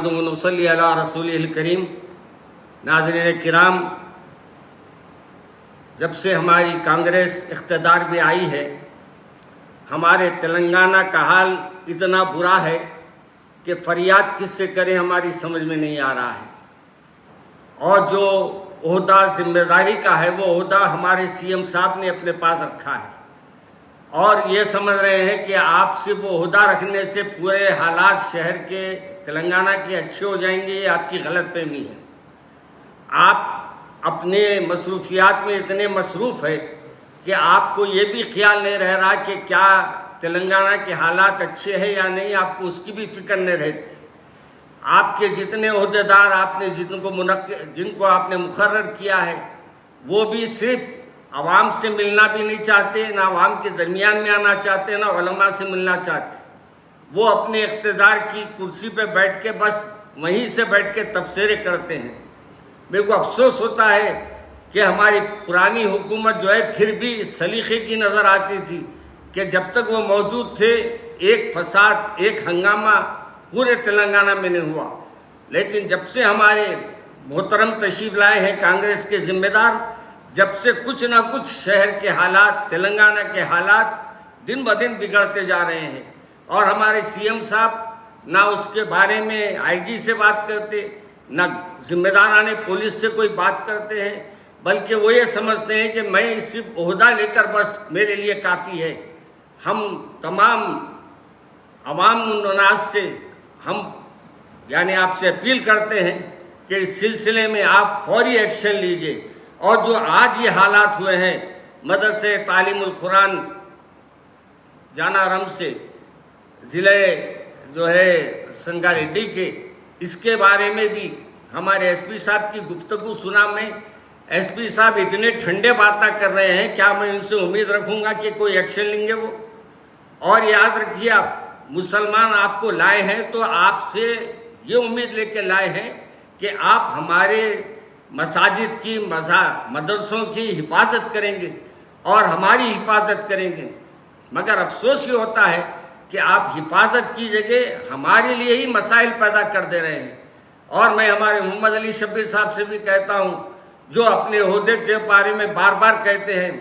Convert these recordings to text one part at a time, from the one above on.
नहमदुहुन्नसल्ली अला रसूलिल करीम। नाज़रीन किराम, जब से हमारी कांग्रेस इख्तिदार में आई है, हमारे तेलंगाना का हाल इतना बुरा है कि फरियाद किससे करें हमारी समझ में नहीं आ रहा है। और जो ओहदा जिम्मेदारी का है वो ओहदा हमारे सीएम साहब ने अपने पास रखा है और ये समझ रहे हैं कि आप सिर्फ ओहदा रखने से पूरे हालात शहर के तेलंगाना के अच्छे हो जाएंगे। ये आपकी गलतफहमी है। आप अपने मसरूफियात में इतने मसरूफ़ है कि आपको ये भी ख्याल नहीं रह रहा कि क्या तेलंगाना के हालात अच्छे हैं या नहीं, आपको उसकी भी फिक्र नहीं रहती। आपके जितने ओहदेदार आपने जिनको आपने मुकर्रर किया है वो भी सिर्फ आवाम से मिलना भी नहीं चाहते, ना आवाम के दरमियान में आना चाहते, ना उलमा से मिलना चाहते। वो अपने इख्तिदार की कुर्सी पे बैठ के बस वहीं से बैठ के तबसरे करते हैं। मेरे को अफसोस होता है कि हमारी पुरानी हुकूमत जो है फिर भी सलीखे की नज़र आती थी कि जब तक वो मौजूद थे एक फसाद, एक हंगामा पूरे तेलंगाना में नहीं हुआ। लेकिन जब से हमारे मोहतरम तशरीफ लाए हैं कांग्रेस के जिम्मेदार, जब से कुछ ना कुछ शहर के हालात, तेलंगाना के हालात दिन ब दिन बिगड़ते जा रहे हैं। और हमारे सीएम साहब ना उसके बारे में आईजी से बात करते, ना जिम्मेदाराने पुलिस से कोई बात करते हैं, बल्कि वो ये समझते हैं कि मैं सिर्फ ओहदा लेकर बस मेरे लिए काफ़ी है। हम तमाम अवाम नास से हम यानी आपसे अपील करते हैं कि इस सिलसिले में आप फौरी एक्शन लीजिए। और जो आज ये हालात हुए हैं मदरसे तालीमुल कुरान जानारम से ज़िले जो है संगारेड्डी के, इसके बारे में भी हमारे एसपी साहब की गुफ्तगू सुना। मैं एसपी साहब इतने ठंडे बातें कर रहे हैं, क्या मैं उनसे उम्मीद रखूंगा कि कोई एक्शन लेंगे वो? और याद रखिए, आप मुसलमान आपको लाए हैं तो आपसे ये उम्मीद लेके लाए हैं कि आप हमारे मसाजिद की, मदरसों की हिफाजत करेंगे और हमारी हिफाजत करेंगे। मगर अफसोस ये होता है कि आप हिफाजत की जगह हमारे लिए ही मसाइल पैदा कर दे रहे हैं। और मैं हमारे मोहम्मद अली शब्बीर साहब से भी कहता हूँ, जो अपने ओहदे के बारे में बार बार कहते हैं,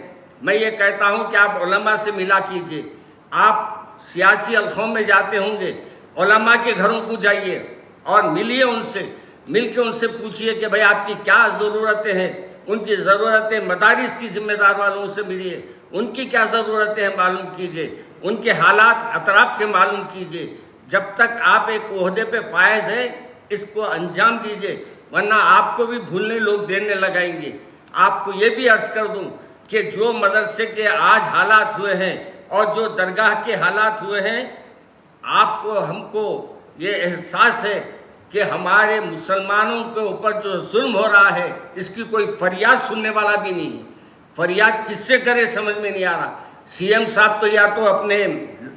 मैं ये कहता हूँ कि आप उलमा से मिला कीजिए। आप सियासी हल्कों में जाते होंगे, उलमा के घरों को जाइए और मिलिए उनसे, मिल के उनसे पूछिए कि भाई आपकी क्या ज़रूरतें हैं। उनकी ज़रूरतें मदारिस की जिम्मेदार वालों से मिलिए, उनकी क्या ज़रूरतें हैं मालूम कीजिए, उनके हालात अतराफ के मालूम कीजिए। जब तक आप एक ओहदे पे फायज है इसको अंजाम दीजिए, वरना आपको भी भूलने लोग देने लगाएंगे। आपको ये भी अर्ज़ कर दूँ कि जो मदरसे के आज हालात हुए हैं और जो दरगाह के हालात हुए हैं, आपको हमको ये एहसास है कि हमारे मुसलमानों के ऊपर जो जुल्म हो रहा है इसकी कोई फरियाद सुनने वाला भी नहीं है। फरियाद किससे करे समझ में नहीं आ रहा। सीएम साहब तो या तो अपने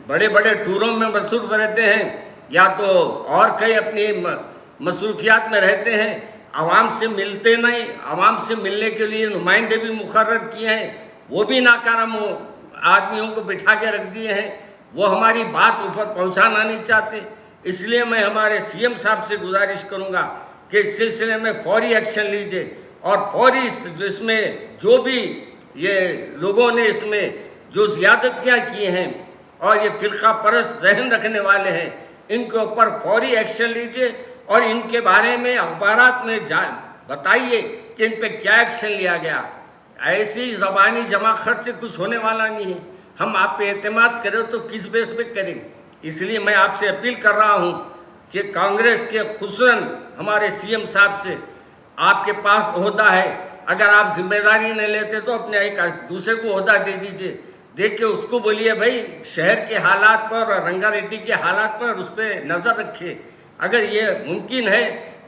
बड़े बड़े टूरों में मसरूफ रहते हैं या तो और कई अपनी मसरूफियात में रहते हैं, आवाम से मिलते नहीं। आवाम से मिलने के लिए नुमाइंदे भी मुकर्रर किए हैं, वो भी नाकाराम आदमियों को बिठा के रख दिए हैं। वो हमारी बात ऊपर पहुंचाना नहीं चाहते। इसलिए मैं हमारे सीएम साहब से गुजारिश करूंगा कि इस सिलसिले में फौरी एक्शन लीजिए और फौरी इसमें जो भी ये लोगों ने इसमें जो ज़्यादतियाँ की हैं और ये फ़िरक़ा परस्त जहन रखने वाले हैं, इनके ऊपर फौरी एक्शन लीजिए और इनके बारे में अखबारात में बताइए कि इन पर क्या एक्शन लिया गया। ऐसी ज़बानी जमा खर्च से कुछ होने वाला नहीं है। हम आप पे एतमाद करें तो किस बेस पे करें। इसलिए मैं आपसे अपील कर रहा हूं कि कांग्रेस के खुसूसन हमारे सीएम साहब से, आपके पास ओहदा है, अगर आप जिम्मेदारी नहीं लेते तो अपने एक दूसरे को ओहदा दे दीजिए, दे के उसको बोलिए भाई शहर के हालात पर और रंगारेड्डी के हालात पर उस पर नज़र रखिए। अगर ये मुमकिन है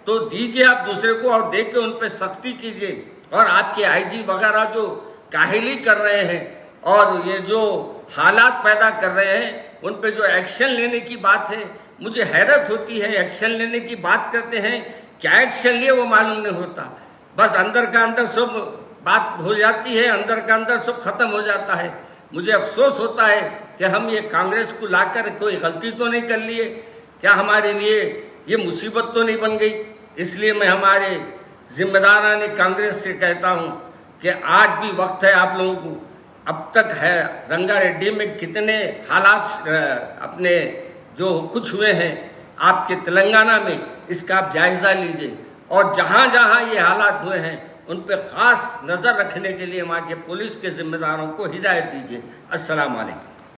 तो दीजिए आप दूसरे को और दे के उन पर सख्ती कीजिए। और आपके आईजी वगैरह जो काहिली कर रहे हैं और ये जो हालात पैदा कर रहे हैं उन पे जो एक्शन लेने की बात है, मुझे हैरत होती है। एक्शन लेने की बात करते हैं, क्या एक्शन लिए वो मालूम नहीं होता। बस अंदर का अंदर सब बात हो जाती है, अंदर का अंदर सब खत्म हो जाता है। मुझे अफसोस होता है कि हम ये कांग्रेस को लाकर कोई गलती तो नहीं कर लिए। क्या हमारे लिए ये मुसीबत तो नहीं बन गई। इसलिए मैं हमारे जिम्मेदारान कांग्रेस से कहता हूं कि आज भी वक्त है आप लोगों को। अब तक है रंगारेड्डी में कितने हालात अपने जो कुछ हुए हैं आपके तेलंगाना में, इसका आप जायजा लीजिए और जहां जहां ये हालात हुए हैं उन पर खास नजर रखने के लिए वहां के पुलिस के जिम्मेदारों को हिदायत दीजिए। अस्सलाम वालेकुम।